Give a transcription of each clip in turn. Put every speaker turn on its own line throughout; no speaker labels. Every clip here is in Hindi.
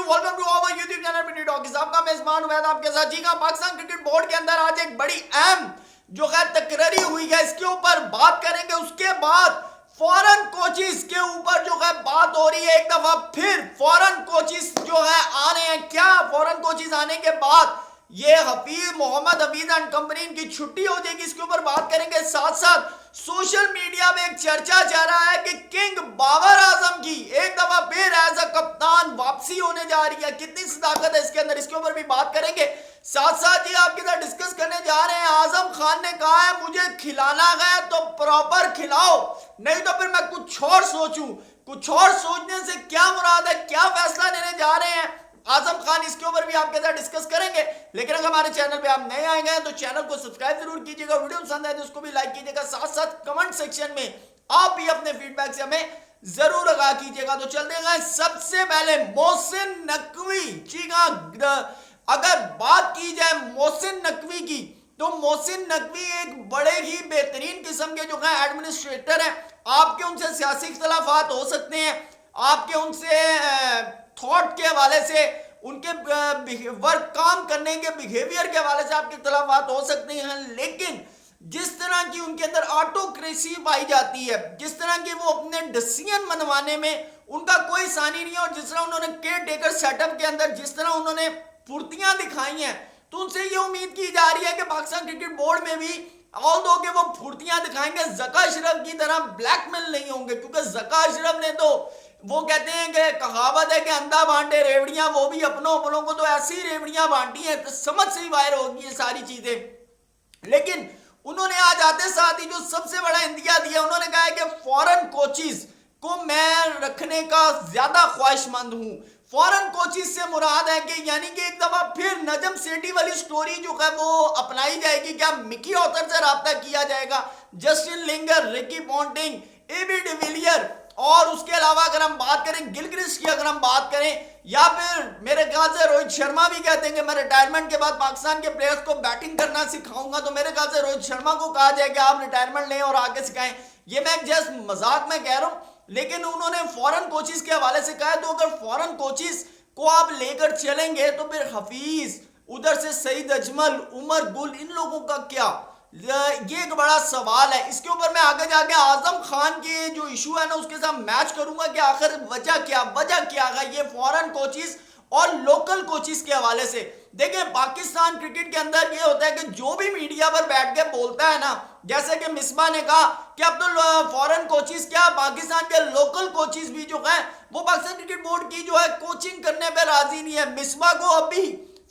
Welcome to our YouTube channel पिटी टॉकीज। आपका मेजबान उमैद आपके साथ। जी का पाकिस्तान क्रिकेट बोर्ड के अंदर आज एक बड़ी अहम जो है तकरारी हुई है, इसके ऊपर बात करेंगे। उसके बाद फॉरेन कोचिज के ऊपर जो है बात हो रही है। एक दफा फिर फॉरेन कोचिज जो है आ रहे हैं। क्या फॉरेन कोचिज आने के बाद ये मोहम्मद हफीज एंड कंपनी की छुट्टी हो जाएगी, इसके ऊपर बात करेंगे। साथ साथ सोशल मीडिया में एक चर्चा चल रहा है कि किंग बाबर आजम की एक दफा फिर एज अ कप्तान वापसी होने जा रही है। कितनी सदाकत है इसके अंदर, इसके ऊपर भी बात करेंगे। साथ साथ ये आपके साथ डिस्कस करने जा रहे हैं। आजम खान ने कहा है मुझे खिलाना है तो प्रॉपर खिलाओ, नहीं तो फिर मैं कुछ और सोचूं। कुछ और सोचने से क्या मुराद है, क्या फैसला लेने जा रहे हैं आजम खान, इसके ऊपर भी आपके साथ डिस्कस करेंगे। लेकिन अगर हमारे चैनल पे आप नए आए हैं तो चैनल को सब्सक्राइब जरूर कीजिएगा, वीडियो पसंद है तो उसको भी लाइक कीजिएगा। साथ साथ कमेंट सेक्शन में आप भी अपने फीडबैक से हमें जरूर आगाह कीजिएगा। तो चलते हैं सबसे पहले मोहसिन नकवी जी का। अगर बात की जाए मोहसिन नकवी की तो मोहसिन नकवी एक बड़े ही बेहतरीन किस्म के जो है एडमिनिस्ट्रेटर हैं। आपके उनसे सियासी इख्तलाफात हो सकते हैं, आपके उनसे थॉट के हवाले से, उनके वर्क काम करने के बिहेवियर के हवाले से आपके इख्तलाफात हो सकते हैं। लेकिन जिस तरह की उनके अंदर ऑटोक्रेसी पाई जाती है, जिस तरह की वो अपने डिसीजन मनवाने में उनका कोई सानी नहीं है, और जिस तरह उन्होंने केयर टेकर सेटअप के अंदर जिस तरह उन्होंने फुर्तियां दिखाई हैं, तो उनसे ये उम्मीद की जा रही है कि पाकिस्तान क्रिकेट बोर्ड में भी ऑल्दो के वो फुर्तियां दिखाएंगे, ज़का अशरफ की तरह ब्लैकमेल नहीं होंगे। क्योंकि ज़का अशरफ ने तो वो कहते हैं कि कहावत है कि अंधा बांटे रेवड़ियां, वो भी अपनों को तो ऐसी रेवड़ियां बांटी हैं तो समझ से ही बाहर होगी ये सारी चीजें। लेकिन उन्होंने आज आते साथ ही जो सबसे बड़ा इंदिया दिया, उन्होंने कहा है कि फॉरेन कोचिज को मैं रखने का ज्यादा ख्वाहिशमंद हूं। फॉरेन कोचिज से मुराद है कि यानी कि एक दफा फिर नजम सेठी वाली स्टोरी जो है वो अपनाई जाएगी। क्या मिकी ऑथर से रब्ता किया जाएगा, Justin Langer, Ricky Ponting, AB de Villiers, और उसके अलावा अगर हम बात करें गिलक्रिस्ट की, अगर हम बात करें, या फिर मेरे ख्याल से रोहित शर्मा भी कहते हैं कि मैं रिटायरमेंट के बाद पाकिस्तान के प्लेयर्स को बैटिंग करना सिखाऊंगा। तो मेरे ख्याल से रोहित शर्मा को कहा जाए कि आप रिटायरमेंट लें और आगे सिखाएं। ये मैं जस्ट मजाक में कह रहा हूं, लेकिन उन्होंने फॉरेन कोचिज के हवाले से कहा है। तो अगर फॉरेन कोचिज को आप लेकर चलेंगे तो फिर हफीज, उधर से सईद अजमल, उमर गुल, इन लोगों का क्या, ये एक बड़ा सवाल है। इसके ऊपर मैं आगे जाके आजम खान के जो इशू है ना उसके साथ मैच करूंगा कि आखिर वजह क्या है ये फॉरेन कोचिज और लोकल कोचिज के हवाले से। देखिए पाकिस्तान क्रिकेट के अंदर ये होता है कि जो भी मीडिया पर बैठ के बोलता है ना, जैसे कि मिसबा ने कहा कि अब तो फॉरेन कोचिज क्या, पाकिस्तान के लोकल कोचिज भी जो है वो पाकिस्तान क्रिकेट बोर्ड की जो है कोचिंग करने पर राजी नहीं है। मिसबा को अभी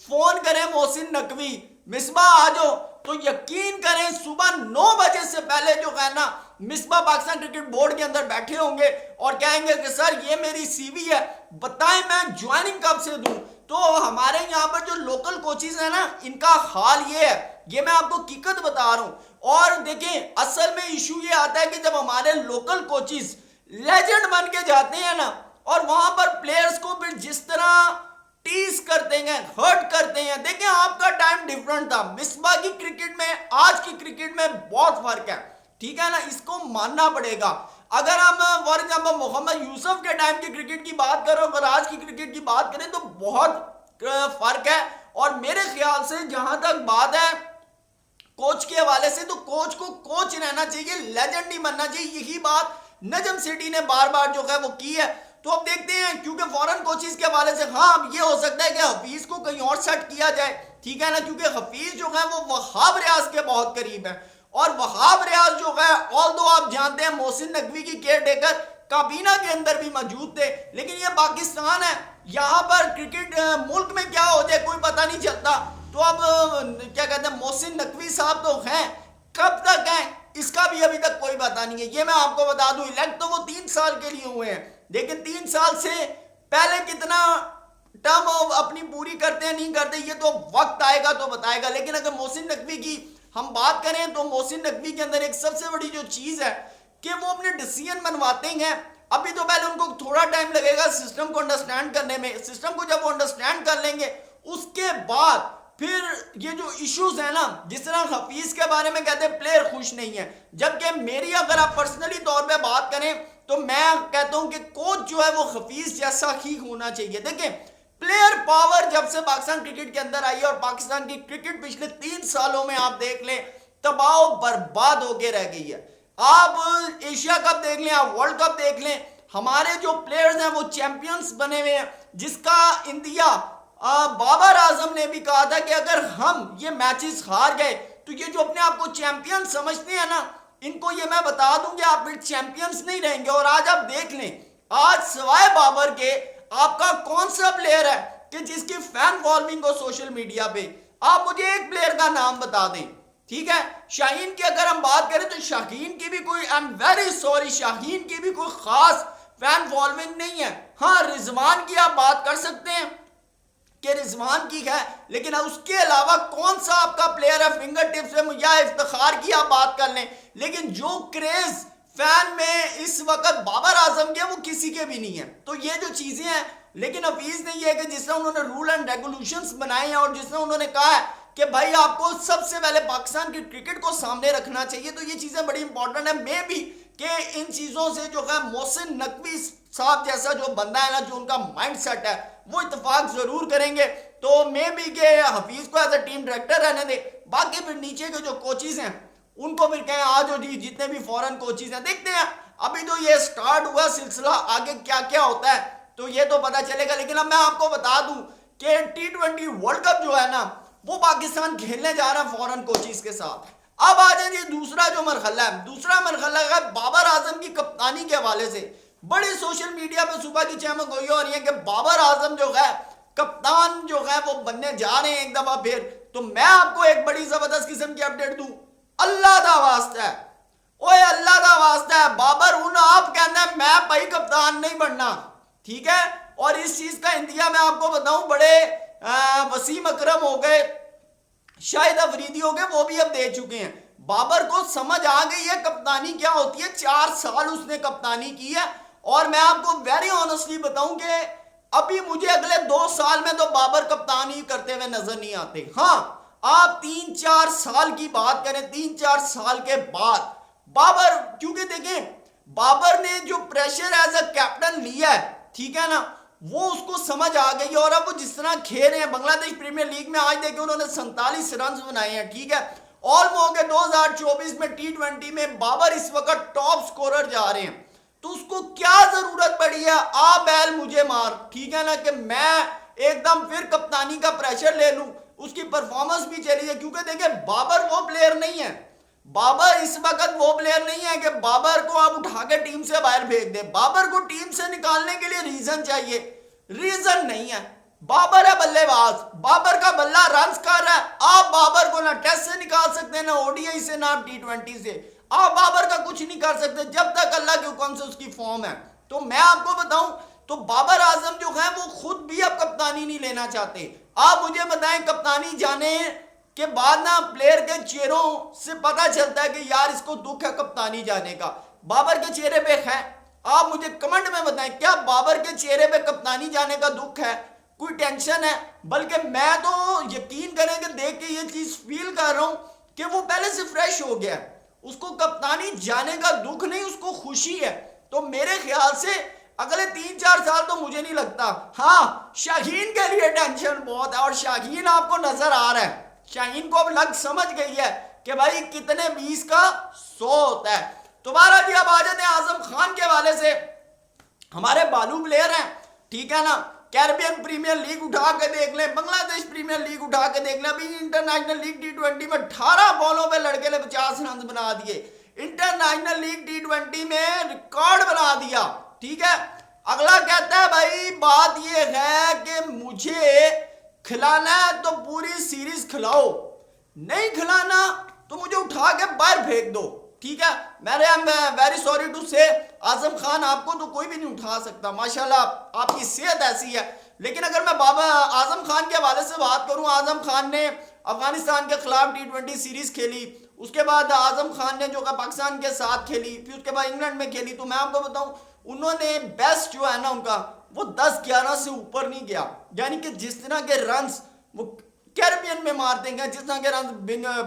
फोन करें मोहसिन नकवी, मिसबा आ जाओ, तो यकीन करें सुबह 9 बजे से पहले जो है ना मिसबा पाकिस्तान क्रिकेट बोर्ड के अंदर बैठे होंगे और कहेंगे कि सर ये मेरी सीवी है, बताएं मैं ज्वाइनिंग कब से दूं। तो हमारे यहाँ पर जो लोकल कोचिज है ना, इनका हाल ये है, ये मैं आपको हकीकत बता रहा हूं। और देखें असल में इशू ये आता है कि जब हमारे लोकल कोचिज लेजेंड बन के जाते हैं ना, और वहां पर प्लेयर्स को फिर जिस तरह टीज करते हैं, हर्ट करते हैं। देखिए आपका टाइम डिफरेंट था, मिसबा की क्रिकेट में आज की क्रिकेट में बहुत फर्क है, ठीक है ना, इसको मानना पड़ेगा। अगर हम फॉर एग्जाम्पल मोहम्मद यूसुफ के टाइम की क्रिकेट की बात करें और आज की क्रिकेट की बात करें तो बहुत फर्क है। और मेरे ख्याल से जहां तक बात है कोच के हवाले से, तो कोच को कोच रहना चाहिए, लेजेंड नहीं बनना चाहिए। यही बात नजम सेठी ने बार बार जो है वो की है। तो अब देखते हैं, क्योंकि फॉरेन कोचिज के हवाले से हाँ अब ये हो सकता है कि हफीज को कहीं और सेट किया जाए, ठीक है ना, क्योंकि हफीज जो है वो वहाब रियाज के बहुत करीब है। और वहाब रियाज जो है ऑल्दो आप जानते हैं मोहसिन नकवी की केयर टेकर काबीना के अंदर भी मौजूद थे, लेकिन ये पाकिस्तान है, यहाँ पर क्रिकेट मुल्क में क्या हो जाए कोई पता नहीं चलता। तो अब क्या कहते हैं मोहसिन नकवी साहब तो हैं, कब तक हैं इसका भी अभी तक कोई पता नहीं है। ये मैं आपको बता दूं, इलेक्ट तो वो 3 साल के लिए हुए हैं, लेकिन 3 साल से पहले कितना टर्म अपनी पूरी करते हैं नहीं करते ये तो वक्त आएगा तो बताएगा। लेकिन अगर मोहसिन नकवी की हम बात करें तो मोहसिन नकवी के अंदर एक सबसे बड़ी जो चीज है कि वो अपने डिसीजन मनवाते हैं। अभी तो पहले उनको थोड़ा टाइम लगेगा सिस्टम को अंडरस्टैंड करने में, सिस्टम को जब वो अंडरस्टैंड कर लेंगे उसके बाद फिर ये जो इश्यूज है ना, जिस तरह हफीज के बारे में कहते हैं प्लेयर खुश नहीं है, जबकि मेरी अगर आप पर्सनली तौर पे बात करें तो मैं कहता हूं कि कोच जो है वो हफीज जैसा ही होना चाहिए। देखें प्लेयर पावर जब से पाकिस्तान क्रिकेट के अंदर आई है, और पाकिस्तान की क्रिकेट पिछले 3 सालों में आप देख लें तबाह बर्बाद होके रह गई है। आप एशिया कप देख लें, आप वर्ल्ड कप देख लें, हमारे जो प्लेयर्स हैं वो चैंपियंस बने हुए हैं, जिसका इंडिया बाबर आजम ने भी कहा था कि अगर हम ये मैचेस हार गए तो ये जो अपने आप को चैंपियन समझते हैं ना, इनको ये मैं बता दूं कि आप फिर चैंपियंस नहीं रहेंगे। और आज आप देख लें, आज सिवाय बाबर के आपका कौन सा प्लेयर है कि जिसकी फैन फॉलोइंग हो सोशल मीडिया पे? आप मुझे एक प्लेयर का नाम बता दें, ठीक है। शाहीन की अगर हम बात करें तो शाहीन की भी कोई, I am very sorry, Shaheen की भी कोई खास फैन फॉलोइंग नहीं है। हाँ, रिजवान की आप बात कर सकते हैं कि रिजवान की है, लेकिन उसके अलावा कौन सा आपका प्लेयर है फिंगर टिप्स में, या इफ्तिखार की आप बात कर लें, लेकिन जो क्रेज फैन में इस वक्त बाबर आजम के वो किसी के भी नहीं है। तो ये जो चीजें हैं, लेकिन हफीज ने ये कि जिस तरह उन्होंने रूल एंड रेगुलेशंस बनाए हैं और जिस तरह उन्होंने कहा है कि भाई आपको सबसे पहले पाकिस्तान की क्रिकेट को सामने रखना चाहिए, तो ये चीजें बड़ी इंपॉर्टेंट है। मे भी कि इन चीजों से जो है मोहसिन नकवी साहब जैसा जो बंदा है ना, जो उनका माइंड सेट है, वो इत्तेफाक जरूर करेंगे। तो मे भी के हफीज को एज ए टीम डायरेक्टर रहने दे, बाकी फिर नीचे के जो कोचिज हैं उनको फिर कहें आ जाओ जी, जितने भी फॉरेन कोचिज हैं। देखते हैं अभी तो ये स्टार्ट हुआ सिलसिला, आगे क्या क्या होता है तो ये तो पता चलेगा। लेकिन अब मैं आपको बता दूं कि T20 वर्ल्ड कप जो है ना, वो पाकिस्तान खेलने जा रहा है फॉरेन कोचिज के साथ। अब आ जाए दूसरा जो मरहला है, दूसरा मरहला है बाबर आजम की कप्तानी के हवाले से बड़ी सोशल मीडिया पे सुबह की चमक हुई हो रही है कि बाबर आजम जो है कप्तान जो है वो बनने जा रहे हैं एक दफा फिर। तो मैं आपको एक बड़ी जबरदस्त किस्म की अपडेट दूं, अल्लाह दा वास्ता है, ओए अल्लाह दा वास्ता है, बाबर हूं आप कहना है मैं भाई कप्तान नहीं बनना, ठीक है। और इस चीज का इंडिया में आपको बताऊं बड़े वसीम अकरम हो गए, शाहिद अफरीदी हो गए, वो भी अब दे चुके हैं। बाबर को समझ आ गई है कप्तानी क्या होती है, 4 साल उसने कप्तानी की है। और मैं आपको वेरी ऑनेस्टली बताऊं कि अभी मुझे अगले 2 साल में तो बाबर कप्तानी करते हुए नजर नहीं आते। हाँ, आप 3-4 साल की बात करें, 3-4 साल के बाद बाबर, क्योंकि देखें बाबर ने जो प्रेशर एज अ कैप्टन लिया है, ठीक है ना, वो उसको समझ आ गई। और अब वो जिस तरह खेल रहे हैं बांग्लादेश प्रीमियर लीग में, आज देखिए उन्होंने 47 रन बनाए हैं, ठीक है। ऑलमो के 2024 में T20 में बाबर इस वक्त टॉप स्कोरर जा रहे हैं। तो उसको क्या जरूरत पड़ी है आ बैल मुझे मार, ठीक है ना, कि मैं एकदम फिर कप्तानी का प्रेशर ले लूं। उसकी परफॉर्मेंस भी चली है, क्योंकि देखिए बाबर वो प्लेयर नहीं है, बाबर इस वक्त वो प्लेयर नहीं है कि बाबर को आप उठा के टीम से बाहर भेज दे। बाबर को टीम से निकालने के लिए रीजन चाहिए, रीजन नहीं है। बाबर है बल्लेबाज, बाबर का बल्ला रन कर रहा है, आप बाबर को ना टेस्ट से निकाल सकते, ना ओडीआई से, ना T20 से। आप बाबर का कुछ नहीं कर सकते जब तक अल्लाह के हुक्म से उसकी फॉर्म है। तो मैं आपको बताऊं तो बाबर आजम जो है वो खुद भी अब कप्तानी नहीं लेना चाहते। आप मुझे बताएं, कप्तानी जाने के बाद ना प्लेयर के चेहरों से पता चलता है कि यार इसको दुख है कप्तानी जाने का। बाबर के चेहरे पे है, आप मुझे कमेंट में बताएं क्या बाबर के चेहरे पे कप्तानी जाने का दुख है, कोई टेंशन है? बल्कि मैं तो यकीन करें कि देख के ये चीज फील कर रहा हूं कि वो पहले से फ्रेश हो गया, उसको कप्तानी जाने का दुख नहीं, उसको खुशी है। तो मेरे ख्याल से अगले 3-4 साल तो मुझे नहीं लगता। हाँ, शाहीन के लिए टेंशन बहुत है, और शाहीन आपको नजर आ रहा है, शाहीन को अब लग समझ गई है कि भाई कितने 20 का 100 होता है। तो बारह जी अब आ जाते हैं आजम खान के हवाले से। हमारे बालू प्लेयर हैं, ठीक है ना, कैरिबियन प्रीमियर लीग उठा के देख लें, बांग्लादेश प्रीमियर लीग उठा के देख लें, अभी इंटरनेशनल लीग T20 में 18 बॉलों पे लड़के ने 50 रन बना दिए, इंटरनेशनल लीग T20 में रिकॉर्ड बना दिया, ठीक है। अगला कहता है भाई बात ये है कि मुझे खिलाना है तो पूरी सीरीज खिलाओ, नहीं खिलाना तो मुझे उठा के बाहर फेंक दो, ठीक है। मैं वेरी सॉरी टू से आजम खान, आपको तो कोई भी नहीं उठा सकता, माशाल्लाह आपकी सेहत ऐसी है। लेकिन अगर मैं बाबा आजम खान के हवाले से बात करूं, आजम खान ने अफगानिस्तान के खिलाफ T20 सीरीज खेली, उसके बाद आजम खान ने जो पाकिस्तान के साथ खेली, फिर उसके बाद इंग्लैंड में खेली। तो मैं आपको बताऊं उन्होंने बेस्ट जो है ना उनका वो 10-11 से ऊपर नहीं गया, यानी कि जिस तरह के रन्स वो कैरिबियन में मार देंगे, जिस तरह के रन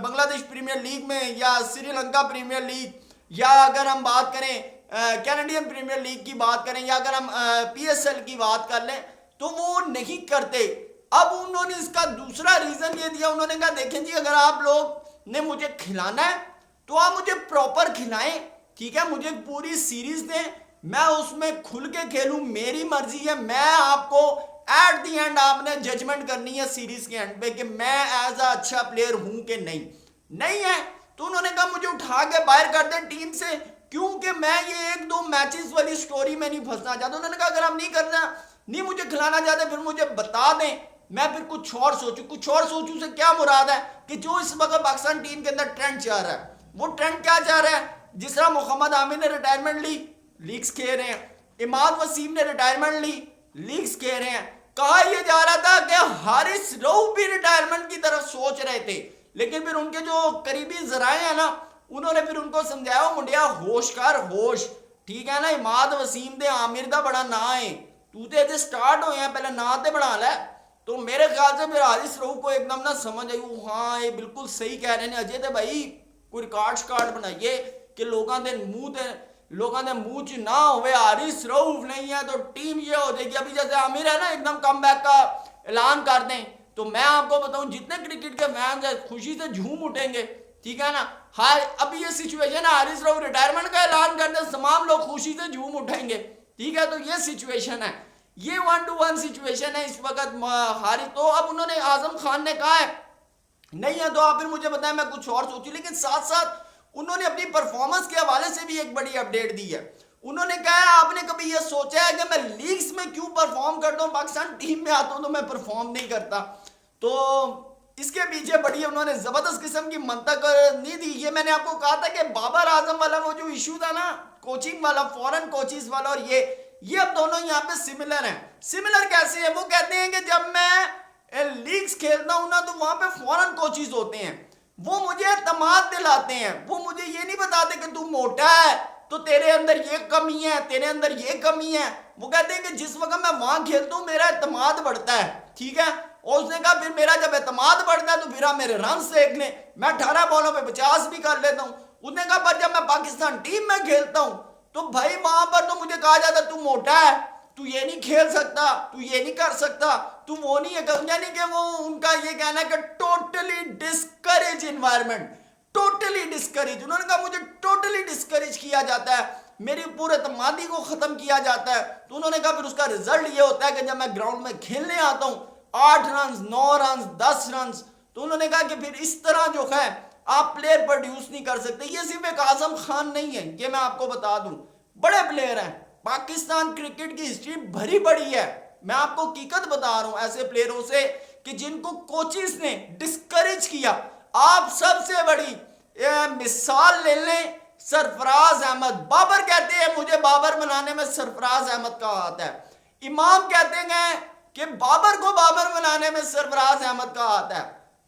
बांग्लादेश प्रीमियर लीग में या श्रीलंका प्रीमियर लीग, या अगर हम बात करें कैनेडियन प्रीमियर लीग की बात करें, या अगर हम PSL की बात कर लें, तो वो नहीं करते। अब उन्होंने इसका दूसरा रीजन ये दिया, उन्होंने कहा देखें जी, अगर आप लोग ने मुझे खिलाना है तो आप मुझे प्रॉपर खिलाएं, ठीक है, मुझे पूरी सीरीज दें, मैं उसमें खुल के खेलूं, मेरी मर्जी है। मैं आपको एट दी एंड आपने जजमेंट करनी है सीरीज के एंड पे कि मैं एज अ अच्छा प्लेयर हूं कि नहीं है। तो उन्होंने कहा मुझे उठा के बाहर कर दे टीम से, क्योंकि मैं ये 1-2 मैचेस वाली स्टोरी में नहीं फंसना चाहता। उन्होंने कहा अगर आप नहीं करना, नहीं मुझे खिलाना चाहते, फिर मुझे बता दें, मैं फिर कुछ और सोचूं से क्या मुराद है कि जो इस वक्त पाकिस्तान टीम के अंदर ट्रेंड चल रहा है, वो ट्रेंड क्या चल रहा है? जिस तरह मोहम्मद आमिर ने रिटायरमेंट ली, लीग्स खेल रहे हैं, इमाद वसीम ने रिटायरमेंट ली, लीग्स खेल रहे हैं। कहा यह जा रहा था कि हारिस रऊफ भी रिटायरमेंट की तरफ सोच रहे थे, लेकिन फिर उनके जो करीबी जराए हैं ना, उन्होंने फिर उनको समझाया, मुंडिया होश कर होश, ठीक है ना, इमाद वसीम दे आमिर दा बड़ा ना है, तू तो अजे स्टार्ट होया, पहले ना ते बना ले। तो मेरे ख्याल से फिर हारिस रऊफ को एकदम ना समझ आई, हाँ ये बिल्कुल सही कह रहे हैं, अजय तो भाई कोई रिकॉर्ड बनाइए कि लोगों के मुंह च ना होवे हारिस रऊफ नहीं है तो टीम ये हो जाएगी। अभी जैसे आमिर है ना, एकदम कमबैक का ऐलान कर दें, तो मैं आपको बताऊं जितने क्रिकेट के फैंस हैं खुशी से झूम उठेंगे, ठीक है ना। हाँ, अभी ये सिचुएशन है, हारिस रऊफ रिटायरमेंट का ऐलान कर दे, तमाम लोग खुशी से झूम उठेंगे, ठीक है। तो ये सिचुएशन है, ये 1-to-1 सिचुएशन है इस वक्त हारिस। तो अब उन्होंने आजम खान ने कहा है नहीं है तो आप फिर मुझे बताएं, मैं कुछ और सोचूं। लेकिन साथ साथ उन्होंने अपनी परफॉर्मेंस के हवाले से भी एक बड़ी अपडेट दी है। उन्होंने कहा आपने कभी ये सोचा है कि मैं लीग्स में क्यों परफॉर्म करता हूं, पाकिस्तान टीम में आता हूं तो मैं परफॉर्म नहीं करता? तो इसके पीछे बड़ी उन्होंने जबरदस्त किस्म की मंतक नहीं दी। ये मैंने आपको कहा था कि बाबर आजम वाला वो जो इशू था ना, कोचिंग वाला, फॉरेन कोचिज वाला, और ये अब दोनों यहाँ पे सिमिलर हैं। सिमिलर कैसे है? वो कहते हैं कि जब मैं लीग्स खेलता हूं ना, तो वहां पे फॉरेन कोचिज होते हैं, वो मुझे एतमाद दिलाते हैं, वो मुझे ये नहीं बताते कि तू मोटा है तो तेरे अंदर ये कमी है, तेरे अंदर ये कमी है। वो कहते हैं कि जिस वक्त मैं वहां खेलता हूं मेरा एतमाद बढ़ता है, ठीक है। और उसने कहा फिर मेरा जब एतमाद बढ़ता है तो फिर आप मेरे रन देख लें, मैं 18 बॉलों पे 50 भी कर लेता हूं। उसने कहा पर जब मैं पाकिस्तान टीम में खेलता हूं तो भाई वहां पर तो मुझे कहा जाता तू मोटा है, तू ये नहीं खेल सकता, तू ये नहीं कर सकता, तू वो नहीं है। यानी कि वो उनका ये कहना है कि totally discourage environment, totally discourage. उन्होंने कहा मुझे टोटली डिस्करेज किया जाता है, मेरी पूरे तमादी को खत्म किया जाता है। तो उन्होंने कहा फिर उसका रिजल्ट ये होता है कि जब मैं ग्राउंड में खेलने आता हूं 8 रन 9 रन 10 रन, तो उन्होंने कहा कि फिर इस तरह जो है आप प्लेयर प्रोड्यूस नहीं कर सकते। ये सिर्फ एक आजम खान नहीं है, ये मैं आपको बता दूं, बड़े प्लेयर हैं, पाकिस्तान क्रिकेट की हिस्ट्री भरी पड़ी है। मैं आपको हकीकत बता रहा हूं ऐसे प्लेयरों से कि जिनको कोचिस ने डिस्करेज किया। आप सबसे बड़ी मिसाल ले लें, सरफराज अहमद। बाबर कहते हैं मुझे बाबर बनाने में सरफराज अहमद का हाथ है। इमाम कहते हैं कि बाबर को बाबर बनाने में सरफराज अहमद का हाथ है,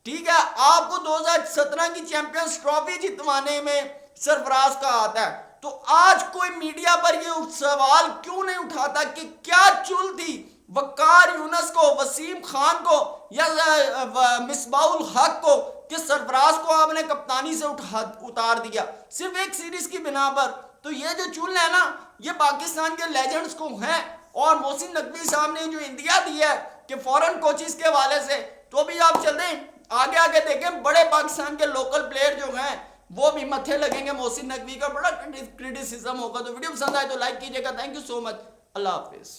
ठीक है। आपको 2017 की चैंपियंस ट्रॉफी जितवाने में सरफराज का हाथ है। तो आज कोई मीडिया पर ये सवाल क्यों नहीं उठाता कि क्या चुल थी वकार यूनस को, वसीम खान को या मिसबाउल हक को कि सरफराज को आपने कप्तानी से उतार दिया सिर्फ एक सीरीज की बिना पर? तो ये जो चुल है ना, ये पाकिस्तान के लेजेंड्स को है। और मोहसिन नकवी साहब ने जो इंदिया दिया है कि फॉरेन कोचिज के हवाले से, तो अभी आप चलें आगे आगे देखें, बड़े पाकिस्तान के लोकल प्लेयर जो हैं वो भी मत्थे लगेंगे मोहसिन नकवी का, बड़ा क्रिटिसिज्म होगा। तो वीडियो पसंद आए तो लाइक कीजिएगा। Thank you so much, Allah Hafiz.